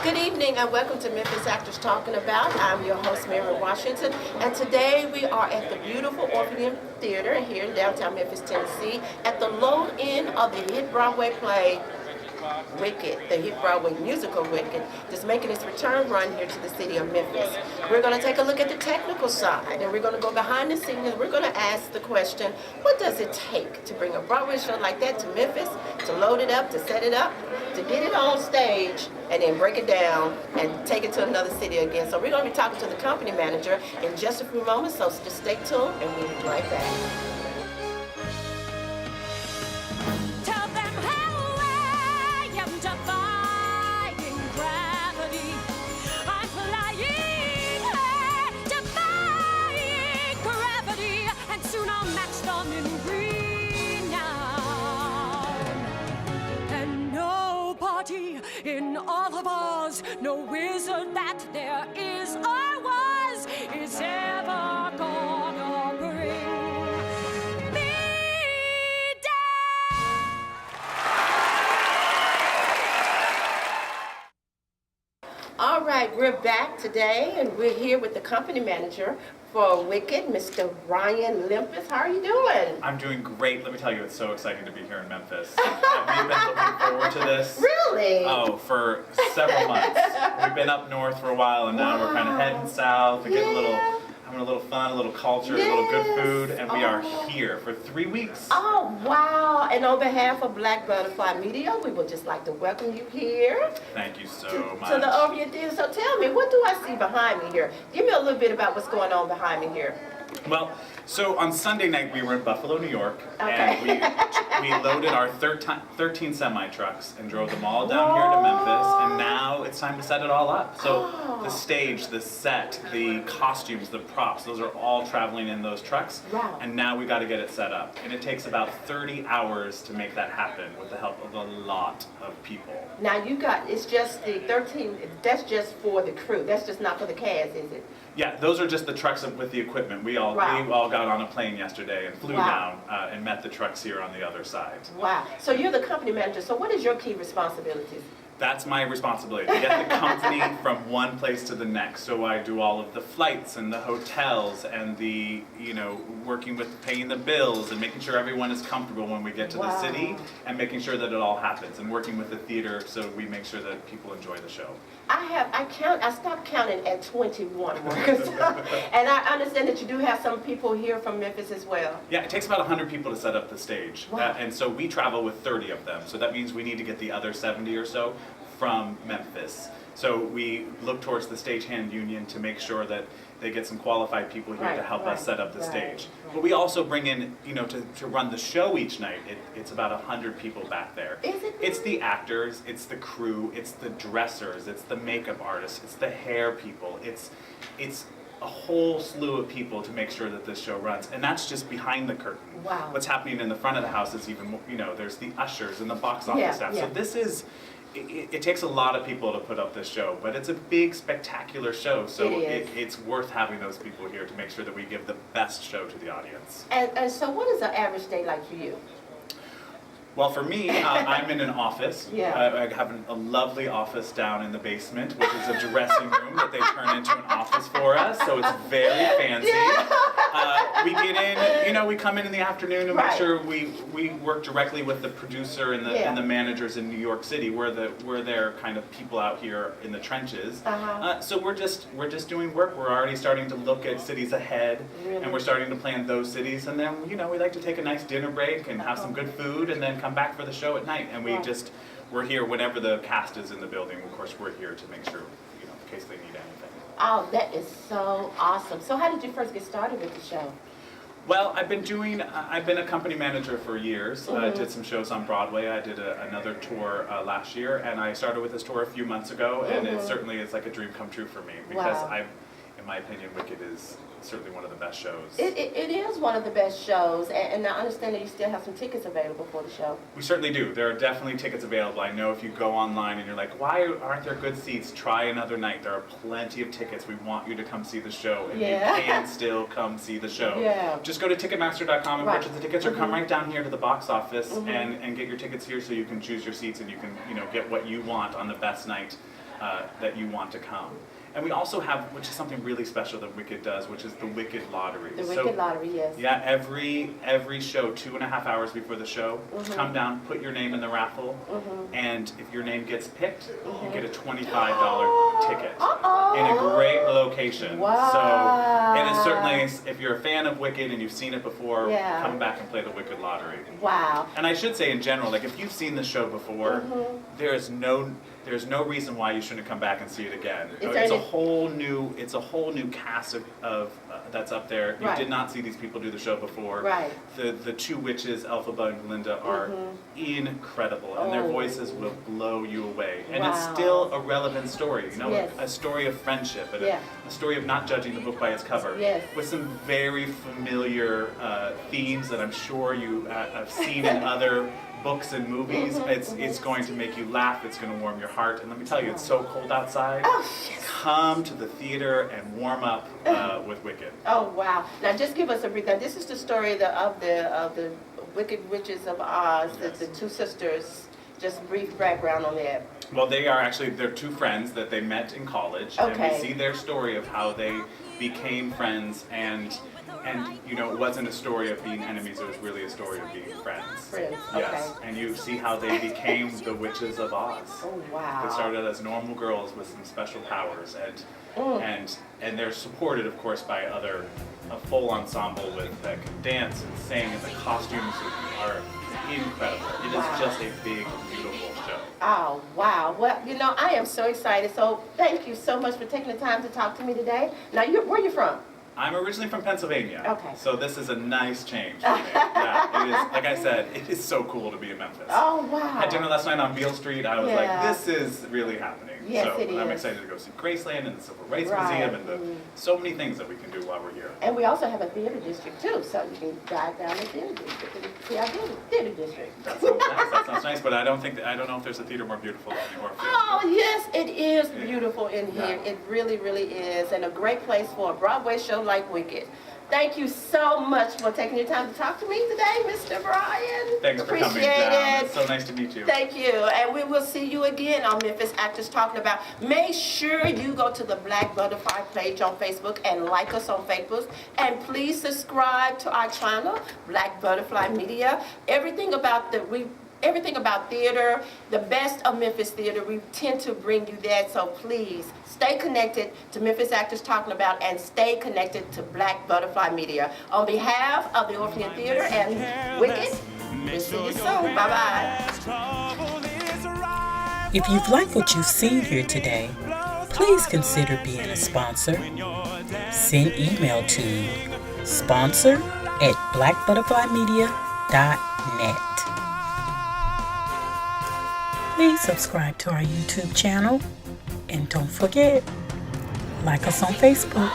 Good evening and welcome to Memphis Actors Talking About. I'm your host, MaryAnn Washington, and today we are at the beautiful Orpheum Theatre here in downtown Memphis, Tennessee, at the low end of the hit Broadway play, Wicked, the hit Broadway musical Wicked, that's making its return run here to the city of Memphis. We're going to take a look at the technical side, and we're going to go behind the scenes, and we're going to ask the question, what does it take to bring a Broadway show like that to Memphis, to load it up, to set it up, to get it on stage, and then break it down and take it to another city again. So we're going to be talking to the company manager in just a few moments, so just stay tuned, and we'll be right back. In all of Oz, no wizard that there is or was is ever gonna bring me down. All right, we're back today, and we're here with the company manager for Wicked, Mr. Ryan Lympus. How are you doing? I'm doing great. Let me tell you, it's so exciting to be here in Memphis. We've been looking forward to this. Really? Oh, for several months. We've been up north for a while, and now we're kind of heading south and getting having a little fun, a little culture, a little good food, and we are here for 3 weeks. Oh, wow. And on behalf of Black Butterfly Media, we would just like to welcome you here. Thank you so much. To the Orpheum Theatre. So tell me, what do I see behind me here? Give me a little bit about what's going on behind me here. Well, so on Sunday night we were in Buffalo, New York, Okay. and we loaded our 13 semi-trucks and drove them all down here to Memphis, and now it's time to set it all up. So the stage, the set, the costumes, the props, those are all traveling in those trucks, Wow. and now we got to get it set up. And it takes about 30 hours to make that happen with the help of a lot of people. Now it's just the 13, that's just for the crew. That's just not for the cast, is it? Yeah, those are just the trucks with the equipment. We all got on a plane yesterday and flew down and met the trucks here on the other side. Wow. So you're the company manager. So what is your key responsibilities? That's my responsibility, to get the company from one place to the next. So I do all of the flights and the hotels and the, working with paying the bills and making sure everyone is comfortable when we get to the city, and making sure that it all happens, and working with the theater so we make sure that people enjoy the show. I stopped counting at 21 workers. And I understand that you do have some people here from Memphis as well. Yeah, it takes about 100 people to set up the stage. Wow. And so we travel with 30 of them. So that means we need to get the other 70 or so from Memphis. So we look towards the stagehand union to make sure that they get some qualified people here to help us set up the stage. But we also bring in, to run the show each night, it's about 100 people back there. Is it? It's the actors, it's the crew, it's the dressers, it's the makeup artists, it's the hair people, it's a whole slew of people to make sure that this show runs, and that's just behind the curtain. Wow. What's happening in the front of the house is even, there's the ushers and the box office staff. So this is, it takes a lot of people to put up this show, but it's a big, spectacular show, so it's worth having those people here to make sure that we give the best show to the audience. And so what is an average day like for you? Well, for me, I'm in an office. Yeah. I have a lovely office down in the basement, which is a dressing room that they turn into an office for us, so it's very fancy. We get in, we come in the afternoon and make sure we work directly with the producer and the managers in New York City. We're their kind of people out here in the trenches. So we're just doing work. We're already starting to look at cities ahead, and we're starting to plan those cities, and then we like to take a nice dinner break and have some good food, and then come back for the show at night. And we're here whenever the cast is in the building. Of course, we're here to make sure, in case they need anything. Oh, that is so awesome. So how did you first get started with the show? Well, I've been a company manager for years. I did some shows on Broadway. I did another tour last year, and I started with this tour a few months ago, and it certainly is like a dream come true for me, because in my opinion, Wicked is certainly one of the best shows. It is one of the best shows, and I understand that you still have some tickets available for the show. We certainly do. There are definitely tickets available. I know if you go online and you're like, why aren't there good seats? Try another night. There are plenty of tickets. We want you to come see the show, and you can still come see the show. Yeah. Just go to Ticketmaster.com and purchase the tickets, or come right down here to the box office and get your tickets here, so you can choose your seats and you can get what you want on the best night that you want to come. And we also have, which is something really special that Wicked does, which is the Wicked Lottery. The Wicked Lottery, yes. Yeah, every show, 2.5 hours before the show, come down, put your name in the raffle, and if your name gets picked, you get a $25 ticket in a great location. Wow. So it is certainly, if you're a fan of Wicked and you've seen it before, come back and play the Wicked Lottery. Wow. And I should say in general, like if you've seen the show before, there's no reason why you shouldn't come back and see it again. It's a whole new cast of that's up there. You did not see these people do the show before. Right. The two witches, Elphaba and Glinda, are incredible, and their voices will blow you away. And it's still a relevant story, you know, a story of friendship, and a story of not judging the book by its cover, with some very familiar themes that I'm sure you have seen in other books and movies. It's going to make you laugh, it's going to warm your heart, and let me tell you, it's so cold outside. Come to the theater and warm up with Wicked. Oh wow. Now just give us a brief, now this is the story of the Wicked Witches of Oz, the two sisters. Just brief background on that. Well, they're two friends that they met in college, and we see their story of how they became friends, and you know, it wasn't a story of being enemies, it was really a story of being friends. Yes. And you see how they became the Witches of Oz. Oh wow. They started as normal girls with some special powers, and they're supported, of course, by a full ensemble that can dance and sing, and the costumes are incredible. It is just a big, beautiful show. Oh, wow. Well, you know, I am so excited. So thank you so much for taking the time to talk to me today. Now, where are you from? I'm originally from Pennsylvania. Okay. So this is a nice change for me. Yeah, it is, like I said, it is so cool to be in Memphis. Oh, wow. I had dinner last night on Beale Street. I was like, this is really happening. Yes, so it is. I'm excited to go see Graceland and the Civil Rights Museum and so many things that we can do while we're here. And we also have a theater district too, so you can dive down the theater district and see our theater district. That sounds nice. That sounds nice, but I don't know if there's a theater more beautiful than the Orpheum. Oh yes, it is beautiful in here. It really, really is, and a great place for a Broadway show like Wicked. Thank you so much for taking your time to talk to me today, Mr. Brian. Thanks for coming down. It's so nice to meet you. Thank you. And we will see you again on Memphis Actors Talking About. Make sure you go to the Black Butterfly page on Facebook and like us on Facebook. And please subscribe to our channel, Black Butterfly Media. Everything about theater, the best of Memphis theater, we tend to bring you that, so please stay connected to Memphis Actors Talking About and stay connected to Black Butterfly Media. On behalf of the Orpheum Theatre and Wicked, we'll see you soon. Bye-bye. If you've liked what you've seen here today, please consider being a sponsor. Send email to sponsor@blackbutterflymedia.net. Please subscribe to our YouTube channel, and don't forget, like us on Facebook.